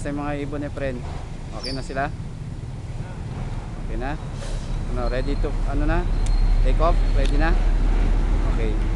Kamusta yung mga ibon ni friend? Okay na sila? Okay na? Ano, ready to, ano na? Take off? Ready na? Okay.